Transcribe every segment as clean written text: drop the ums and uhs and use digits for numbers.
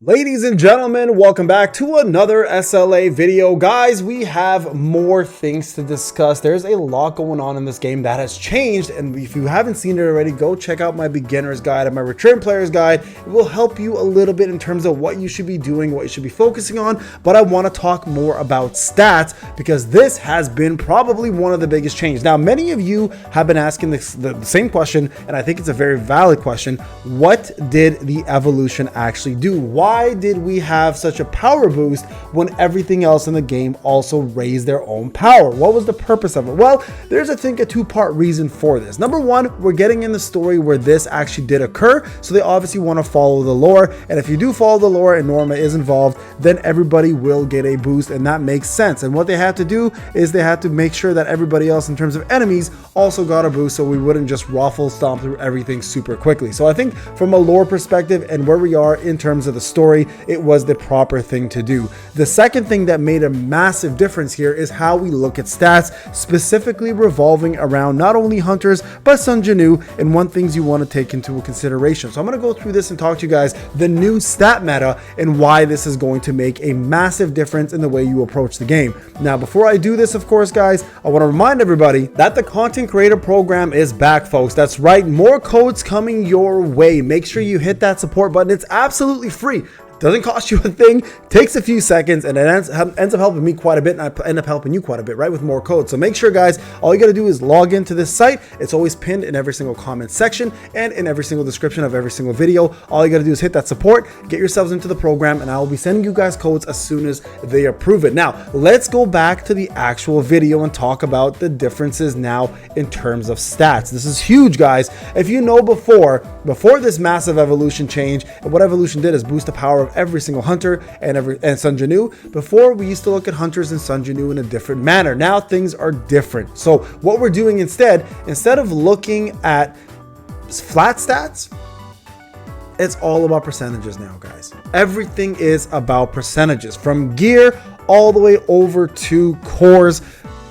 Ladies and gentlemen, welcome back to another SLA video. Guys, we have more things to discuss. There's a lot going on in this game that has changed, and if you haven't seen it already, go check out my beginner's guide and my return player's guide. It will help you a little bit in terms of what you should be doing, what you should be focusing on, but I want to talk more about stats because this has been probably one of the biggest changes. Now, many of you have been asking the same question, and I think it's a very valid question. What did the evolution actually do? Why did we have such a power boost when everything else in the game also raised their own power? What was the purpose of it? Well, there's I think a two-part reason for this. Number one, we're getting in the story where this actually did occur, so they obviously want to follow the lore, and if you do follow the lore and Norma is involved, then everybody will get a boost, and that makes sense. And what they have to do is they have to make sure that everybody else in terms of enemies also got a boost, so we wouldn't just raffle stomp through everything super quickly. So I think from a lore perspective and where we are in terms of the story, it was the proper thing to do. The second thing that made a massive difference here is how we look at stats, specifically revolving around not only hunters but Sun Jinu, and one things you want to take into consideration. So I'm going to go through this and talk to you guys the new stat meta and why this is going to make a massive difference in the way you approach the game. Now, before I do this, of course, guys, I want to remind everybody that the content creator program is back, folks. That's right, more codes coming your way. Make sure you hit that support button. It's absolutely free. Doesn't cost you a thing, takes a few seconds, and it ends up helping me quite a bit, and I end up helping you quite a bit, right, with more codes. So make sure, guys, all you got to do is log into this site. It's always pinned in every single comment section and in every single description of every single video. All you got to do is hit that support, get yourselves into the program, and I will be sending you guys codes as soon as they approve it. Now, let's go back to the actual video and talk about the differences now in terms of stats. This is huge, guys. If you know before this massive evolution change, and what evolution did is boost the power of every single hunter and Sun Jinu. Before, we used to look at hunters and Sun Jinu in a different manner. Now things are different. So what we're doing instead of looking at flat stats, it's all about percentages now, guys. Everything is about percentages, from gear all the way over to cores.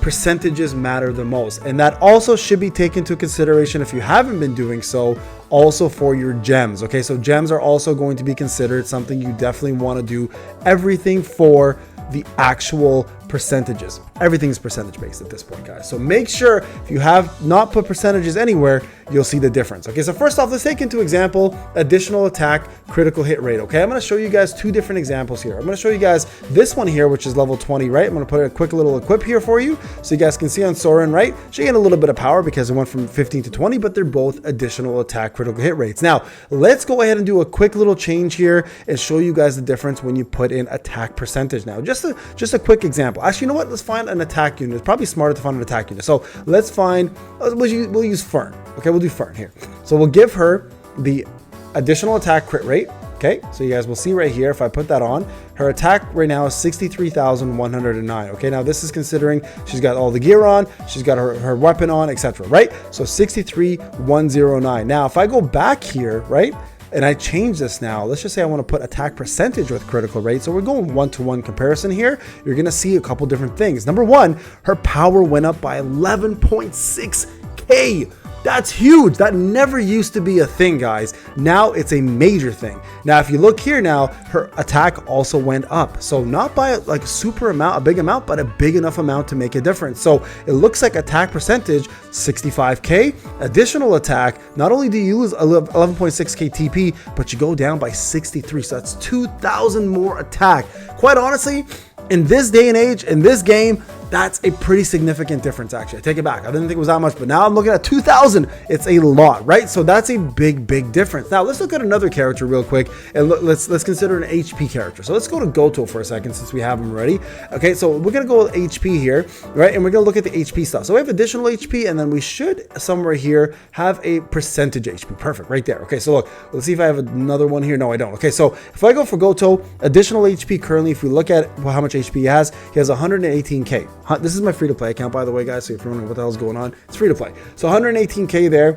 Percentages matter the most, and that also should be taken into consideration if you haven't been doing so, also for your gems. Okay, so gems are also going to be considered something you definitely want to do. Everything for the actual percentages. Everything's percentage based at this point, guys. So make sure if you have not put percentages anywhere, you'll see the difference. Okay, so first off, let's take into example additional attack critical hit rate. Okay, I'm going to show you guys two different examples here. I'm going to show you guys this one here, which is level 20, right? I'm going to put a quick little equip here for you so you guys can see on Soren, right? She gained a little bit of power because it went from 15 to 20, but they're both additional attack critical hit rates. Now, let's go ahead and do a quick little change here and show you guys the difference when you put in attack percentage. Now, just a quick example. Actually, you know what? Let's find an attack unit. It's probably smarter to find an attack unit. So let's find, we'll use Fern. Okay, we'll do Fern here. So we'll give her the additional attack crit rate. Okay, so you guys will see right here, if I put that on, her attack right now is 63,109. Okay, now this is considering she's got all the gear on, she's got her weapon on, etc. Right? So 63,109. Now, if I go back here, right, and I change this now, let's just say I want to put attack percentage with critical rate. So we're going one-to-one comparison here. You're going to see a couple different things. Number one, her power went up by 11.6K. That's huge. That never used to be a thing, guys. Now it's a major thing. Now, if you look here now, her attack also went up. So not by like a big amount, but a big enough amount to make a difference. So it looks like attack percentage, 65K. Additional attack, not only do you lose 11.6K TP, but you go down by 63. So that's 2,000 more attack. Quite honestly, in this day and age, in this game, that's a pretty significant difference, actually. I take it back. I didn't think it was that much, but now I'm looking at 2,000. It's a lot, right? So that's a big difference. Now let's look at another character real quick, and let's consider an HP character. So let's go to Goto for a second since we have him ready. Okay, so we're gonna go with HP here, right? And we're gonna look at the HP stuff. So we have additional HP, and then we should somewhere here have a percentage HP. Perfect, right there. Okay, so look, let's see if I have another one here. No, I don't. Okay, so if I go for Goto, additional HP currently, if we look at how much HP he has 118K. This is my free-to-play account, by the way, guys, so if you're wondering what the hell's going on, it's free-to-play. So 118K there.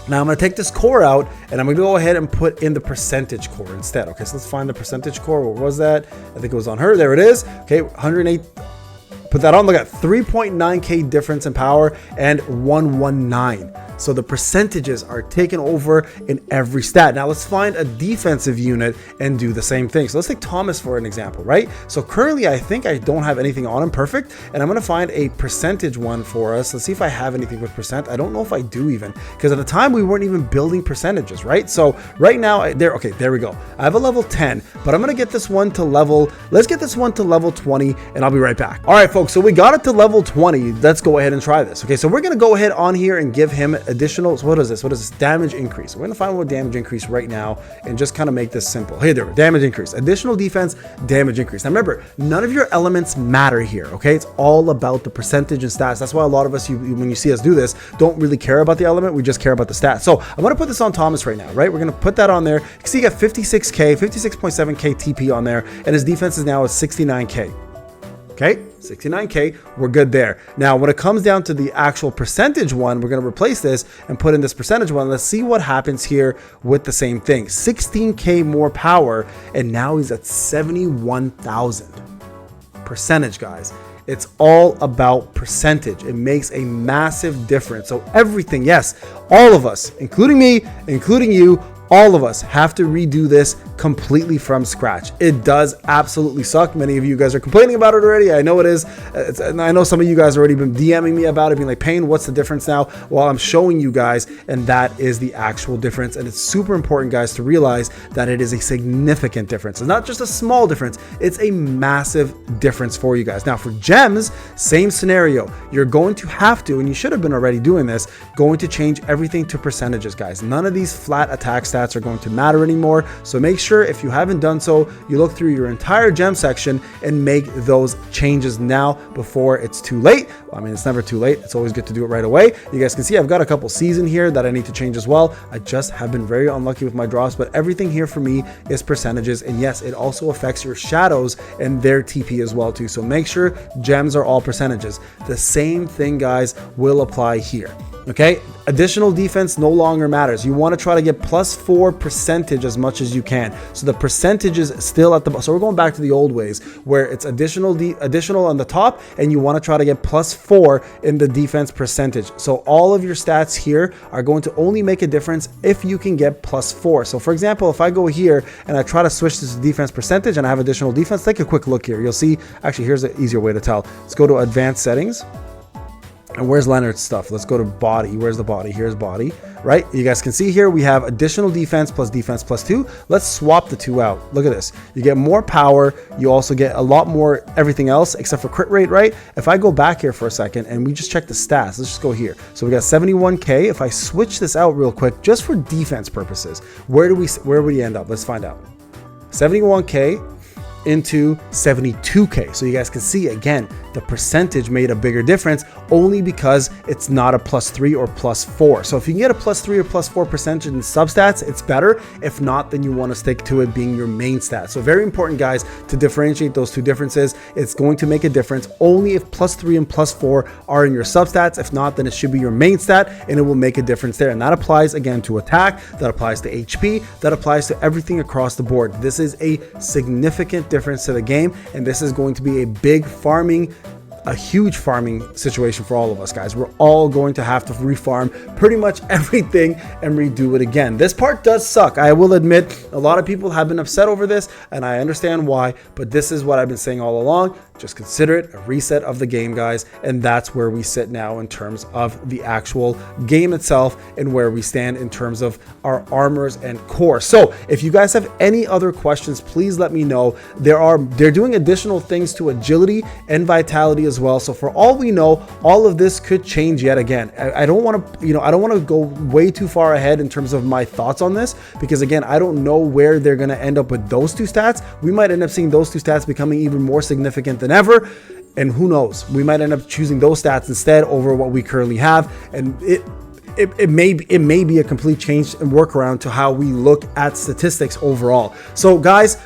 Now I'm going to take this core out, and I'm going to go ahead and put in the percentage core instead. Okay, so let's find the percentage core. Where was that? I think it was on her. There it is. Okay, 108. Put that on, look at 3.9k difference in power and 119. So the percentages are taken over in every stat. Now let's find a defensive unit and do the same thing. So let's take Thomas for an example, right? So currently I think I don't have anything on him perfect, and I'm gonna find a percentage one for us. Let's see if I have anything with percent. I don't know if I do even, because at the time we weren't even building percentages, right? So right now, okay, there we go. I have a level 10, but I'm gonna get this one to level, let's get this one to level 20, and I'll be right back. All right, folks, so we got it to level 20. Let's go ahead and try this. Okay, so we're gonna go ahead on here and give him additional, so what is this damage increase. We're gonna find one damage increase right now and just kind of make this simple. Hey there, damage increase, additional defense, damage increase. Now remember, none of your elements matter here, okay? It's all about the percentage and stats. That's why a lot of us, when you see us do this, don't really care about the element, we just care about the stats. So I'm gonna put this on Thomas right now, right? We're gonna put that on there. You can see he got 56k, 56.7k TP on there, and his defense is now at 69k. Okay, 69k, we're good there. Now, when it comes down to the actual percentage one, we're gonna replace this and put in this percentage one. Let's see what happens here with the same thing. 16k more power, and now he's at 71,000. Percentage, guys. It's all about percentage. It makes a massive difference. So everything, yes, all of us, including me, including you, all of us have to redo this completely from scratch. It does absolutely suck. Many of you guys are complaining about it already. I know it is. And I know some of you guys already been DMing me about it, being like, Payne, what's the difference now? Well, I'm showing you guys, and that is the actual difference. And it's super important, guys, to realize that it is a significant difference. It's not just a small difference. It's a massive difference for you guys. Now, for gems, same scenario. You're going to have to, and you should have been already doing this, going to change everything to percentages, guys. None of these flat attack stats are going to matter anymore. So make sure, if you haven't done so, you look through your entire gem section and make those changes now before it's too late. Well, I mean, it's never too late. It's always good to do it right away. You guys can see I've got a couple season here that I need to change as well. I just have been very unlucky with my drops, but everything here for me is percentages. And yes, it also affects your shadows and their TP as well too. So make sure gems are all percentages. The same thing, guys, will apply here. Okay, additional defense no longer matters. You want to try to get +4 percentage as much as you can. So the percentage is still at the, so we're going back to the old ways where it's additional on the top, and you want to try to get +4 in the defense percentage. So all of your stats here are going to only make a difference if you can get +4. So for example, if I go here and I try to switch this to defense percentage and I have additional defense, take a quick look here. You'll see, actually, here's an easier way to tell. Let's go to advanced settings. And where's Leonard's stuff? Let's go to body. Where's the body? Here's body, right? You guys can see here we have additional defense plus 2. Let's swap the two out. Look at this. You get more power. You also get a lot more everything else except for crit rate, right? If I go back here for a second and we just check the stats, let's just go here. So we got 71k. If I switch this out real quick, just for defense purposes, where would we end up? Let's find out. 71k into 72k. So you guys can see again, the percentage made a bigger difference only because it's not a +3 or +4. So if you can get a +3 or +4 percentage in substats, it's better. If not, then you want to stick to it being your main stat. So very important, guys, to differentiate those two differences. It's going to make a difference only if +3 and +4 are in your substats. If not, then it should be your main stat, and it will make a difference there. And that applies again to attack, that applies to HP, that applies to everything across the board. This is a significant difference to the game, and this is going to be a huge farming situation for all of us, guys. We're all going to have to refarm pretty much everything and redo it again. This part does suck. I will admit, a lot of people have been upset over this, and I understand why, but this is what I've been saying all along. Just consider it a reset of the game, guys, and that's where we sit now in terms of the actual game itself and where we stand in terms of our armors and core. So if you guys have any other questions, please let me know. They're doing additional things to agility and vitality as well. So for all we know, all of this could change yet again. I don't want to go way too far ahead in terms of my thoughts on this, because again, I don't know where they're going to end up with those two stats. We might end up seeing those two stats becoming even more significant than ever, and who knows, we might end up choosing those stats instead over what we currently have, and it may be a complete change and workaround to how we look at statistics overall. So guys,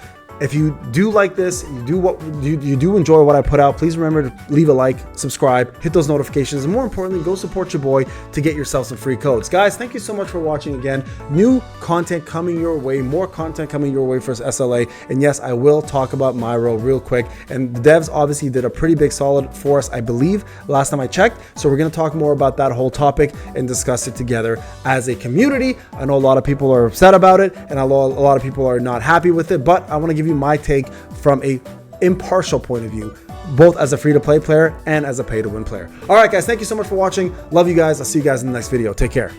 If you do like this, you do enjoy what I put out, please remember to leave a like, subscribe, hit those notifications, and more importantly, go support your boy to get yourself some free codes. Guys, thank you so much for watching again. New content coming your way, more content coming your way for SLA. And yes, I will talk about Myro real quick. And the devs obviously did a pretty big solid for us, I believe, last time I checked. So we're going to talk more about that whole topic and discuss it together as a community. I know a lot of people are upset about it, and a lot of people are not happy with it, but I want to give you my take from a impartial point of view, both as a free-to-play player and as a pay-to-win player. All right, guys, thank you so much for watching. Love you guys. I'll see you guys in the next video. Take care.